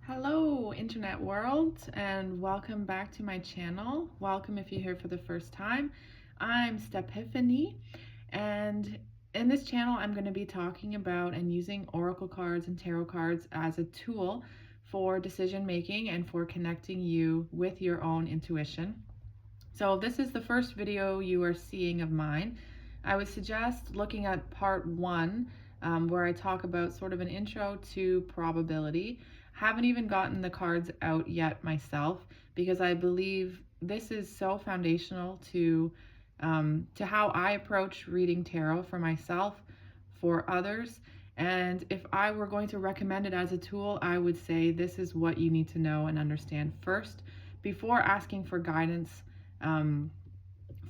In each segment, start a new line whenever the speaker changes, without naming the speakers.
Hello, internet world, and welcome back to my channel. Welcome if you're here for the first time. I'm Stephanie, and in this channel, I'm going to be talking about and using oracle cards and tarot cards as a tool for decision making and for connecting you with your own intuition. So, if this is the first video you are seeing of mine, I would suggest looking at part one, where I talk about sort of an intro to probability. Haven't even gotten the cards out yet myself because I believe this is so foundational to how I approach reading tarot for myself, for others. And if I were going to recommend it as a tool, I would say this is what you need to know and understand first before asking for guidance from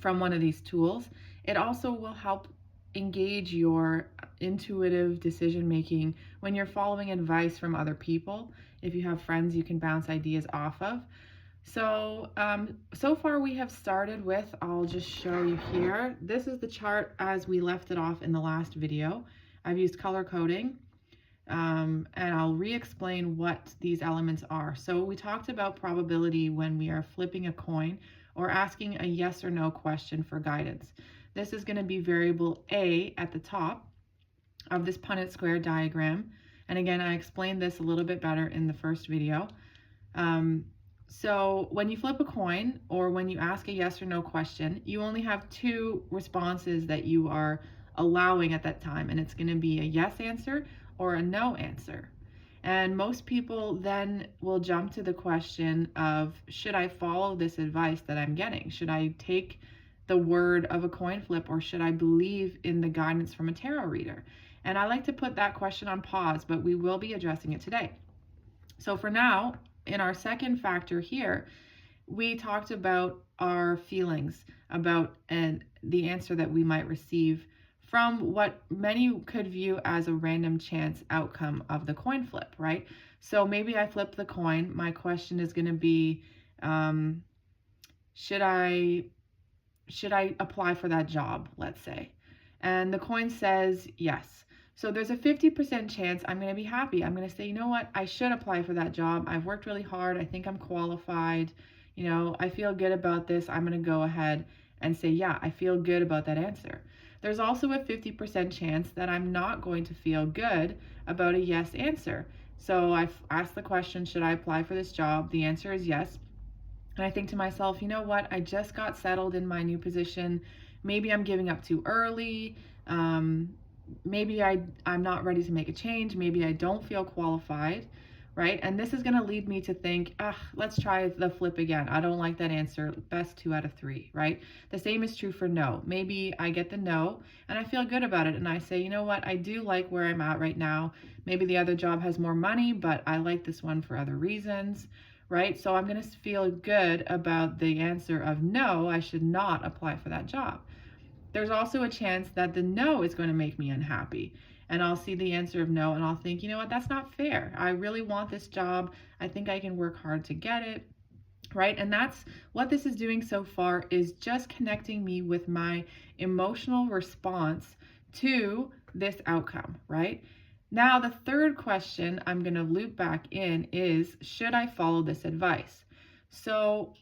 one of these tools. It also will help engage your intuitive decision making when you're following advice from other people. If you have friends you can bounce ideas off of. So far we have started with, I'll just show you here. This is the chart as we left it off in the last video. I've used color coding, and I'll re-explain what these elements are. So we talked about probability when we are flipping a coin or asking a yes or no question for guidance. This is going to be variable A at the top of this Punnett square diagram. And again, I explained this a little bit better in the first video. So when you flip a coin or when you ask a yes or no question, you only have two responses that you are allowing at that time. And it's going to be a yes answer or a no answer. And most people then will jump to the question of, should I follow this advice that I'm getting? Should I take the word of a coin flip, or should I believe in the guidance from a tarot reader? And I like to put that question on pause, but we will be addressing it today. So for now, in our second factor here, we talked about our feelings about the answer that we might receive from what many could view as a random chance outcome of the coin flip, right? So maybe I flip the coin. My question is going to be, should I apply for that job, let's say? And the coin says yes. So there's a 50% chance I'm going to be happy. I'm going to say, you know what? I should apply for that job. I've worked really hard. I think I'm qualified. I feel good about this. I'm going to go ahead and say, yeah, I feel good about that answer. There's also a 50% chance that I'm not going to feel good about a yes answer. So I've asked the question, should I apply for this job? The answer is yes. And I think to myself, you know what? I just got settled in my new position. Maybe I'm giving up too early. Maybe I'm not ready to make a change. Maybe I don't feel qualified, right? And this is going to lead me to think, let's try the flip again. I don't like that answer. Best 2 out of 3, right? The same is true for no. Maybe I get the no and I feel good about it. And I say, you know what? I do like where I'm at right now. Maybe the other job has more money, but I like this one for other reasons, right? So I'm going to feel good about the answer of no, I should not apply for that job. There's also a chance that the no is going to make me unhappy. And I'll see the answer of no and I'll think, you know what, that's not fair. I really want this job. I think I can work hard to get it, right? And that's what this is doing so far, is just connecting me with my emotional response to this outcome, right? Now, the third question I'm going to loop back in is, should I follow this advice? So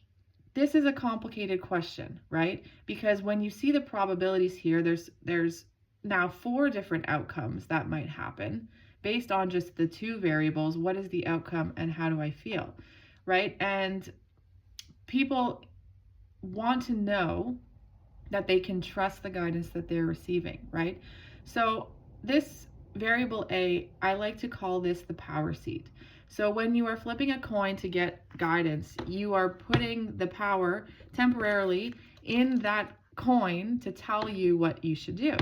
this is a complicated question, right? Because when you see the probabilities here, there's now 4 different outcomes that might happen based on just the 2 variables. What is the outcome and how do I feel, right? And people want to know that they can trust the guidance that they're receiving, right? So this variable A, I like to call this the power seat. So when you are flipping a coin to get guidance, you are putting the power temporarily in that coin to tell you what you should do.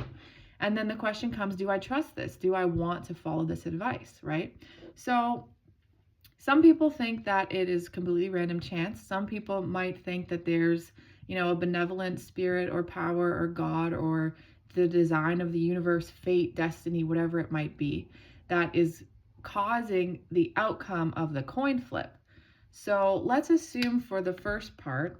And then the question comes, do I trust this? Do I want to follow this advice, right? So some people think that it is completely random chance. Some people might think that there's, a benevolent spirit or power or God or the design of the universe, fate, destiny, whatever it might be, that is causing the outcome of the coin flip. So let's assume for the first part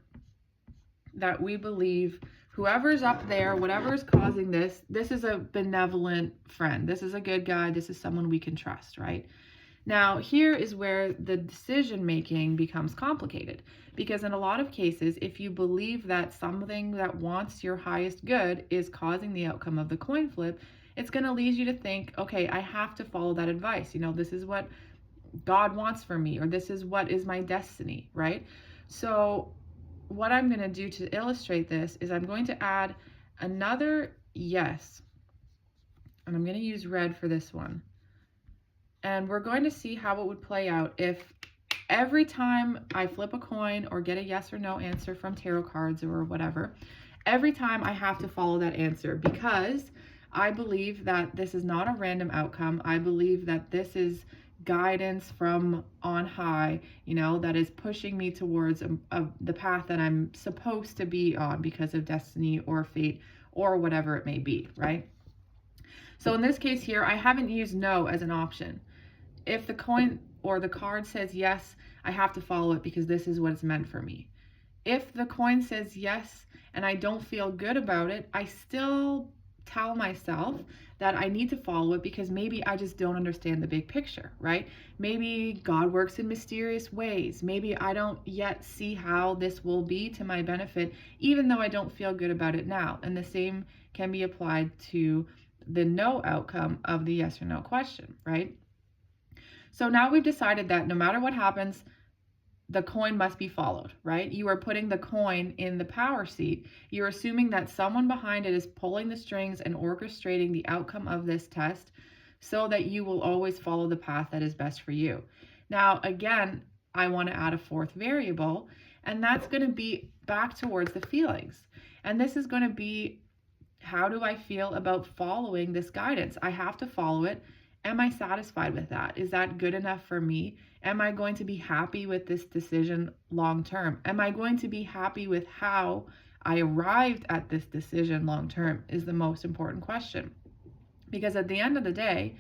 that we believe whoever's up there, whatever is causing this is a benevolent friend. This is a good guy. This is someone we can trust, right? Now, here is where the decision making becomes complicated because, in a lot of cases, if you believe that something that wants your highest good is causing the outcome of the coin flip, it's going to lead you to think, okay, I have to follow that advice. This is what God wants for me, or this is what is my destiny, right? So, what I'm going to do to illustrate this is I'm going to add another yes, and I'm going to use red for this one. And we're going to see how it would play out if every time I flip a coin or get a yes or no answer from tarot cards or whatever, every time I have to follow that answer, because I believe that this is not a random outcome. I believe that this is guidance from on high, that is pushing me towards the path that I'm supposed to be on because of destiny or fate or whatever it may be, right? So in this case here, I haven't used no as an option. If the coin or the card says yes, I have to follow it because this is what it's meant for me. If the coin says yes and I don't feel good about it, I still tell myself that I need to follow it because maybe I just don't understand the big picture, right? Maybe God works in mysterious ways. Maybe I don't yet see how this will be to my benefit, even though I don't feel good about it now. And the same can be applied to the no outcome of the yes or no question, right? So now we've decided that no matter what happens, the coin must be followed, right? You are putting the coin in the power seat. You're assuming that someone behind it is pulling the strings and orchestrating the outcome of this test so that you will always follow the path that is best for you. Now, again, I want to add a fourth variable, and that's going to be back towards the feelings. And this is going to be, how do I feel about following this guidance? I have to follow it. Am I satisfied with that? Is that good enough for me? Am I going to be happy with this decision long term? Am I going to be happy with how I arrived at this decision long term is the most important question. Because at the end of the day,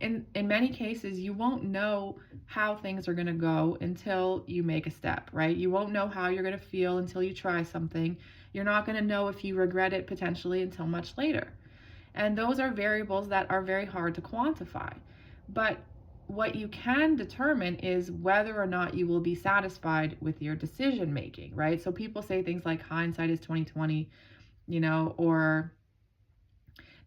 in many cases, you won't know how things are going to go until you make a step, right? You won't know how you're going to feel until you try something. You're not going to know if you regret it potentially until much later. And those are variables that are very hard to quantify. But what you can determine is whether or not you will be satisfied with your decision making, right? So people say things like hindsight is 2020, or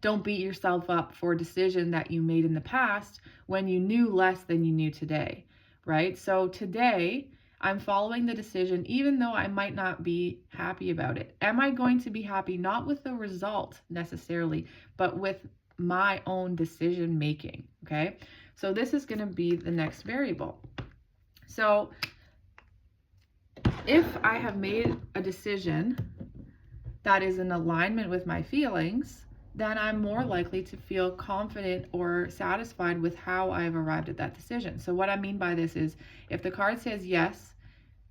don't beat yourself up for a decision that you made in the past when you knew less than you knew today, right? So today, I'm following the decision even though I might not be happy about it. Am I going to be happy not with the result necessarily, but with my own decision making, okay? So this is going to be the next variable. So if I have made a decision that is in alignment with my feelings, then I'm more likely to feel confident or satisfied with how I've arrived at that decision. So what I mean by this is, if the card says yes,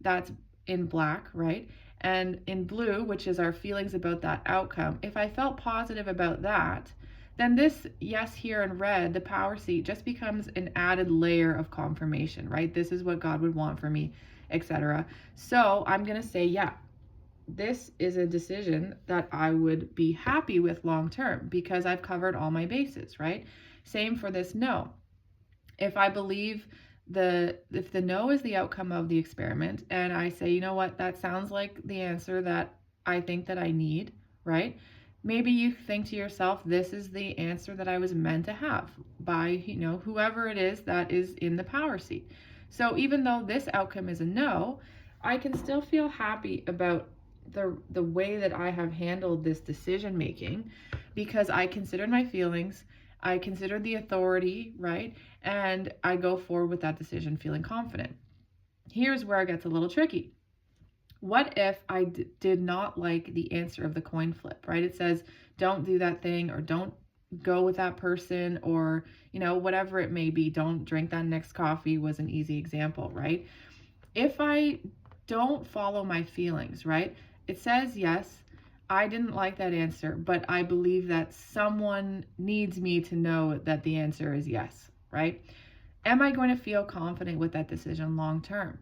that's in black, right? And in blue, which is our feelings about that outcome, if I felt positive about that, then this yes here in red, the power seat, just becomes an added layer of confirmation, right? This is what God would want for me, etc. So I'm going to say, yeah, this is a decision that I would be happy with long term because I've covered all my bases, right? Same for this no. If I believe if the no is the outcome of the experiment and I say, you know what, that sounds like the answer that I think that I need, right? Maybe you think to yourself, this is the answer that I was meant to have by, whoever it is that is in the power seat. So even though this outcome is a no, I can still feel happy about the way that I have handled this decision making because I considered my feelings, I considered the authority, right? And I go forward with that decision feeling confident. Here's where it gets a little tricky. What if I did not like the answer of the coin flip, right? It says, don't do that thing, or don't go with that person, or, whatever it may be. Don't drink that next coffee was an easy example, right? If I don't follow my feelings, right? It says yes, I didn't like that answer, but I believe that someone needs me to know that the answer is yes, right? Am I going to feel confident with that decision long term?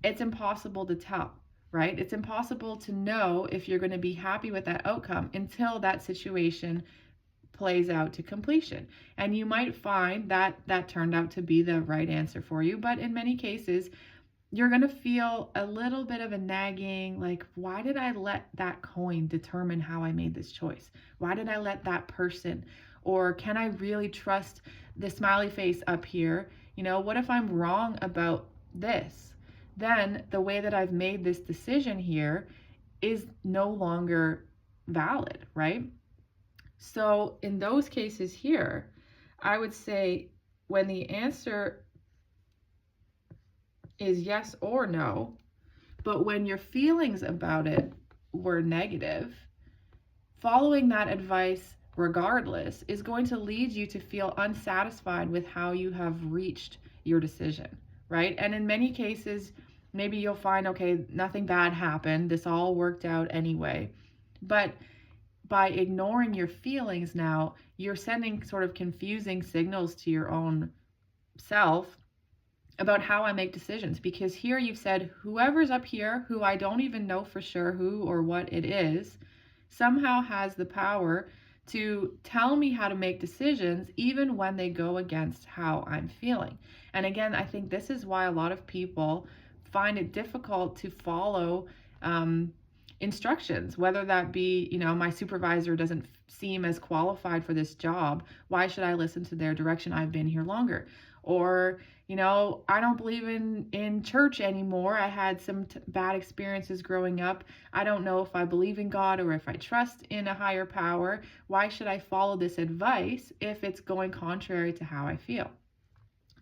It's impossible to tell, right? It's impossible to know if you're going to be happy with that outcome until that situation plays out to completion. And you might find that that turned out to be the right answer for you, but in many cases, you're going to feel a little bit of a nagging, like, why did I let that coin determine how I made this choice? Why did I let that person? Or can I really trust the smiley face up here? What if I'm wrong about this? Then the way that I've made this decision here is no longer valid, right? So in those cases here, I would say when the answer is yes or no, but when your feelings about it were negative, following that advice regardless is going to lead you to feel unsatisfied with how you have reached your decision, right? And in many cases, maybe you'll find, okay, nothing bad happened. This all worked out anyway. But by ignoring your feelings now, you're sending sort of confusing signals to your own self about how I make decisions, because here you've said whoever's up here, who I don't even know for sure who or what it is, somehow has the power to tell me how to make decisions even when they go against how I'm feeling. And again, I think this is why a lot of people find it difficult to follow instructions, whether that be, my supervisor doesn't seem as qualified for this job. Why should I listen to their direction? I've been here longer. Or, I don't believe in church anymore. I had some bad experiences growing up. I don't know if I believe in God or if I trust in a higher power. Why should I follow this advice if it's going contrary to how I feel?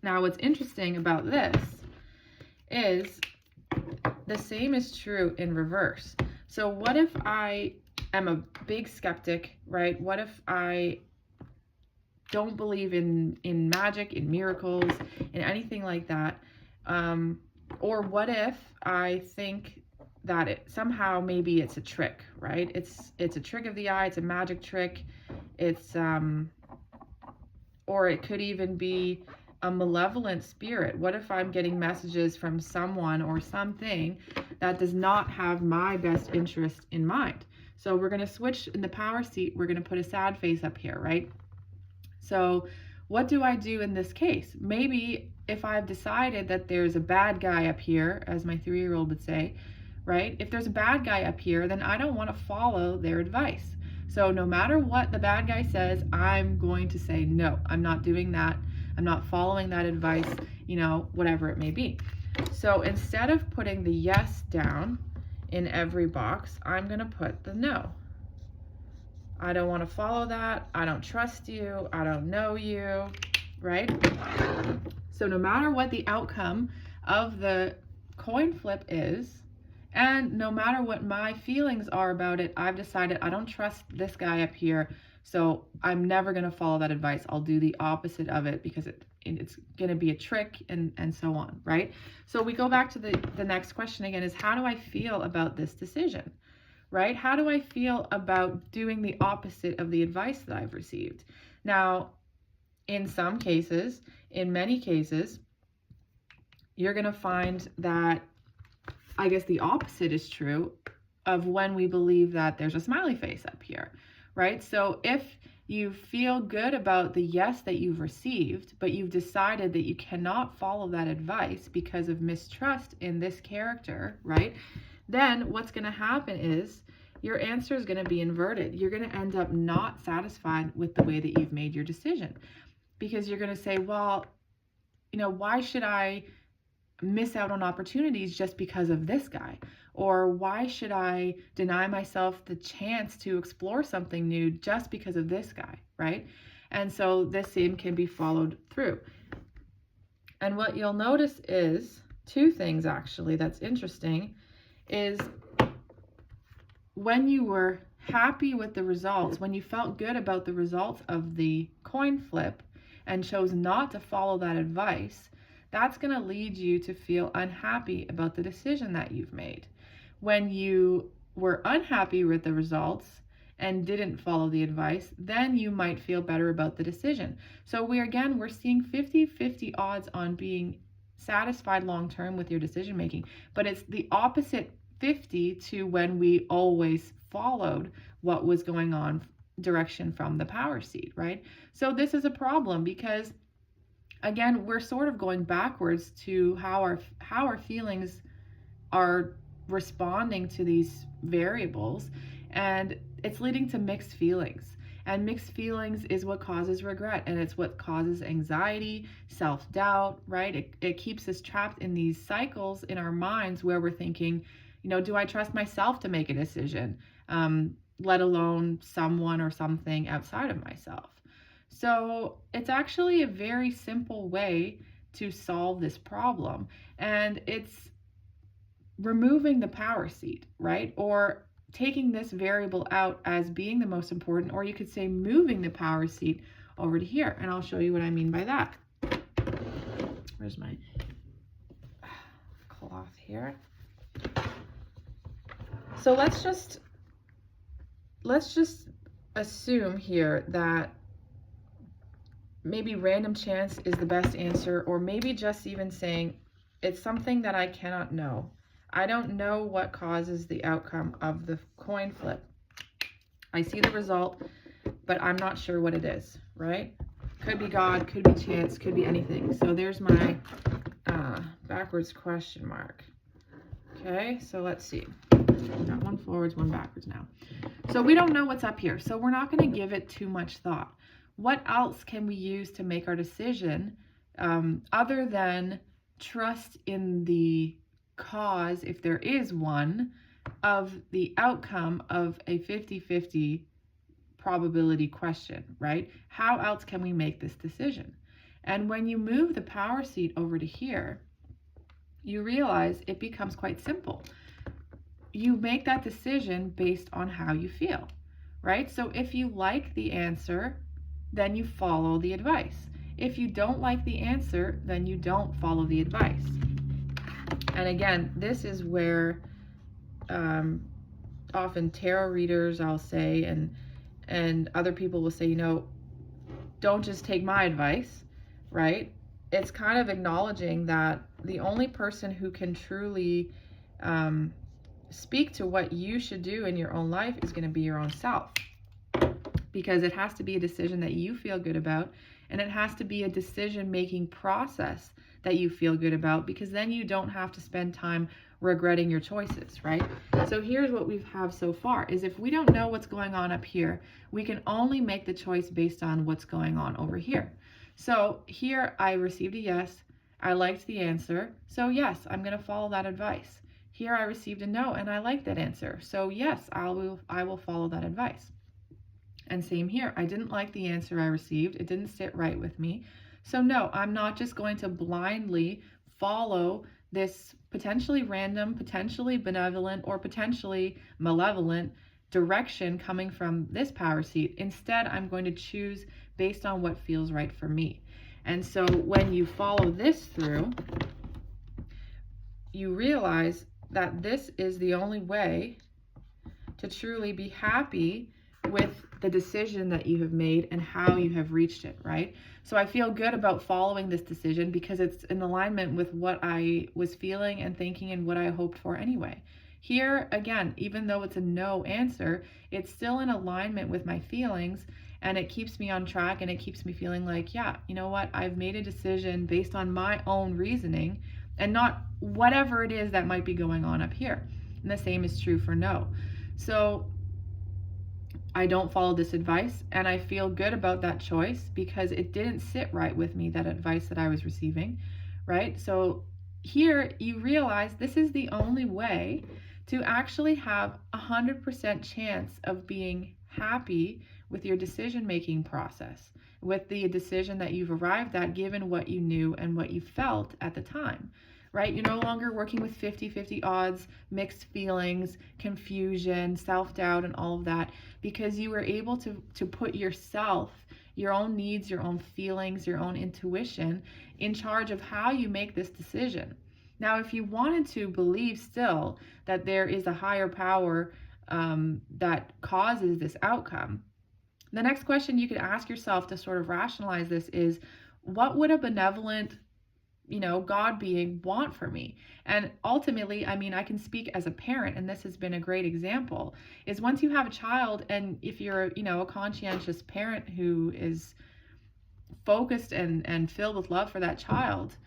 Now, what's interesting about this is the same is true in reverse. So what if I am a big skeptic, right? What if I don't believe in magic, in miracles, in anything like that? Or what if I think that it somehow maybe it's a trick, right? It's a trick of the eye, it's a magic trick. It's or it could even be a malevolent spirit. What if I'm getting messages from someone or something that does not have my best interest in mind? So we're going to switch in the power seat. We're going to put a sad face up here, right? So what do I do in this case? Maybe if I've decided that there's a bad guy up here, as my 3-year-old would say, right? If there's a bad guy up here, then I don't want to follow their advice. So no matter what the bad guy says, I'm going to say, no, I'm not doing that. I'm not following that advice, whatever it may be. So instead of putting the yes down in every box, I'm going to put the no. I don't want to follow that. I don't trust you. I don't know you, right? So no matter what the outcome of the coin flip is, and no matter what my feelings are about it, I've decided I don't trust this guy up here, so I'm never going to follow that advice. I'll do the opposite of it because it's going to be a trick and so on, right? So we go back to the next question again, is how do I feel about this decision, right? How do I feel about doing the opposite of the advice that I've received? Now, in some cases, in many cases, you're going to find that, I guess the opposite is true of when we believe that there's a smiley face up here, right? So if you feel good about the yes that you've received, but you've decided that you cannot follow that advice because of mistrust in this character, right? Then what's going to happen is your answer is going to be inverted. You're going to end up not satisfied with the way that you've made your decision, because you're going to say, well, why should I miss out on opportunities just because of this guy? Or why should I deny myself the chance to explore something new just because of this guy, right? And so this same can be followed through. And what you'll notice is two things actually that's interesting is when you were happy with the results, when you felt good about the results of the coin flip and chose not to follow that advice, that's going to lead you to feel unhappy about the decision that you've made. When you were unhappy with the results and didn't follow the advice, then you might feel better about the decision. So we're seeing 50-50 odds on being satisfied long-term with your decision making, but it's the opposite 50 to when we always followed what was going on direction from the power seat, right? So this is a problem because, again, we're sort of going backwards to how our feelings are responding to these variables, and it's leading to mixed feelings. And mixed feelings is what causes regret, and it's what causes anxiety, self-doubt, right? It keeps us trapped in these cycles in our minds where we're thinking, do I trust myself to make a decision, let alone someone or something outside of myself? So it's actually a very simple way to solve this problem, and it's removing the power seat, right? Or taking this variable out as being the most important, or you could say moving the power seat over to here. And I'll show you what I mean by that. Where's my cloth here? So let's just assume here that maybe random chance is the best answer, or maybe just even saying it's something that I cannot know. I don't know what causes the outcome of the coin flip. I see the result, but I'm not sure what it is, right? Could be God, could be chance, could be anything. So there's my backwards question mark. Okay, so let's see. Got one forwards, one backwards now. So we don't know what's up here, so we're not going to give it too much thought. What else can we use to make our decision other than trust in the cause, if there is one, of the outcome of a 50-50 probability question, right? How else can we make this decision? And when you move the power seat over to here, you realize it becomes quite simple. You make that decision based on how you feel, right? So if you like the answer, then you follow the advice. If you don't like the answer, then you don't follow the advice. And again, this is where often tarot readers, I'll say, and other people will say, don't just take my advice, right? It's kind of acknowledging that the only person who can truly speak to what you should do in your own life is going to be your own self, because it has to be a decision that you feel good about, and it has to be a decision-making process that you feel good about, because then you don't have to spend time regretting your choices, right? So here's what we have so far, is if we don't know what's going on up here, we can only make the choice based on what's going on over here. So here I received a yes, I liked the answer, so yes, I'm going to follow that advice. Here I received a no, and I like that answer, so yes, I will follow that advice. And same here, I didn't like the answer I received, it didn't sit right with me, so no, I'm not just going to blindly follow this potentially random, potentially benevolent, or potentially malevolent direction coming from this power seat. Instead, I'm going to choose based on what feels right for me. And so when you follow this through, you realize that this is the only way to truly be happy with the decision that you have made and how you have reached it, right? So I feel good about following this decision because it's in alignment with what I was feeling and thinking and what I hoped for anyway. Here, again, even though it's a no answer, it's still in alignment with my feelings, and it keeps me on track, and it keeps me feeling like, yeah, you know what? I've made a decision based on my own reasoning and not whatever it is that might be going on up here. And the same is true for no. So I don't follow this advice, and I feel good about that choice because it didn't sit right with me, that advice that I was receiving, right? So here you realize this is the only way to actually have 100% chance of being happy with your decision-making process, with the decision that you've arrived at given what you knew and what you felt at the time. Right? You're no longer working with 50-50 odds, mixed feelings, confusion, self-doubt, and all of that, because you were able to put yourself, your own needs, your own feelings, your own intuition in charge of how you make this decision. Now, if you wanted to believe still that there is a higher power that causes this outcome, the next question you could ask yourself to sort of rationalize this is, what would a benevolent God being want for me? And ultimately, I mean, I can speak as a parent, and this has been a great example, is once you have a child, and if you're, a conscientious parent who is focused and filled with love for that child,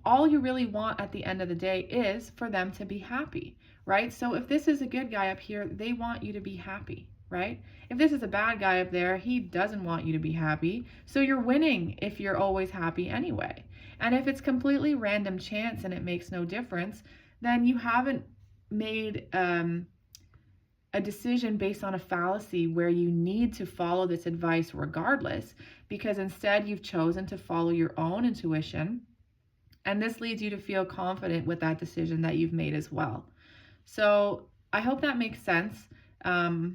all you really want at the end of the day is for them to be happy, right? So if this is a good guy up here, they want you to be happy, right? If this is a bad guy up there, he doesn't want you to be happy. So you're winning if you're always happy anyway. And if it's completely random chance and it makes no difference, then you haven't made a decision based on a fallacy where you need to follow this advice regardless, because instead you've chosen to follow your own intuition. And this leads you to feel confident with that decision that you've made as well. So I hope that makes sense. I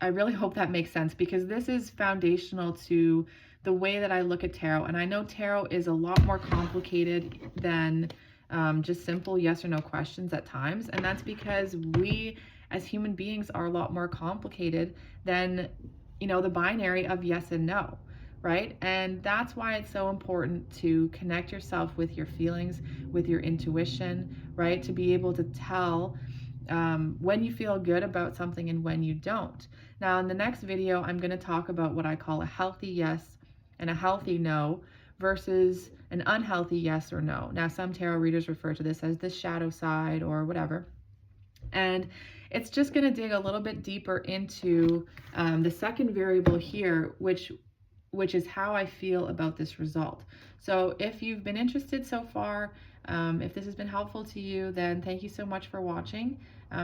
really hope that makes sense, because this is foundational to the way that I look at tarot. And I know tarot is a lot more complicated than just simple yes or no questions at times. And that's because we as human beings are a lot more complicated than, the binary of yes and no. Right? And that's why it's so important to connect yourself with your feelings, with your intuition, right? To be able to tell when you feel good about something and when you don't. Now, in the next video, I'm going to talk about what I call a healthy yes and a healthy no versus an unhealthy yes or no. Now, some tarot readers refer to this as the shadow side or whatever. And it's just going to dig a little bit deeper into the second variable here, which is how I feel about this result. So if you've been interested so far, if this has been helpful to you, then thank you so much for watching.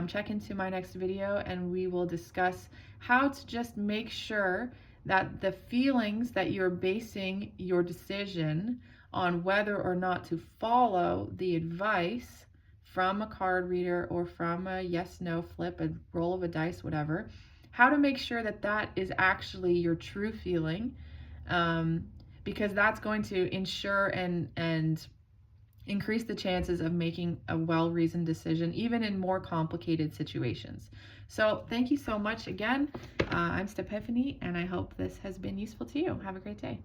Check into my next video and we will discuss how to just make sure that the feelings that you're basing your decision on whether or not to follow the advice from a card reader or from a yes-no flip, a roll of a dice, whatever, how to make sure that that is actually your true feeling, because that's going to ensure and increase the chances of making a well-reasoned decision, even in more complicated situations. So thank you so much again. I'm Stephanie, and I hope this has been useful to you. Have a great day.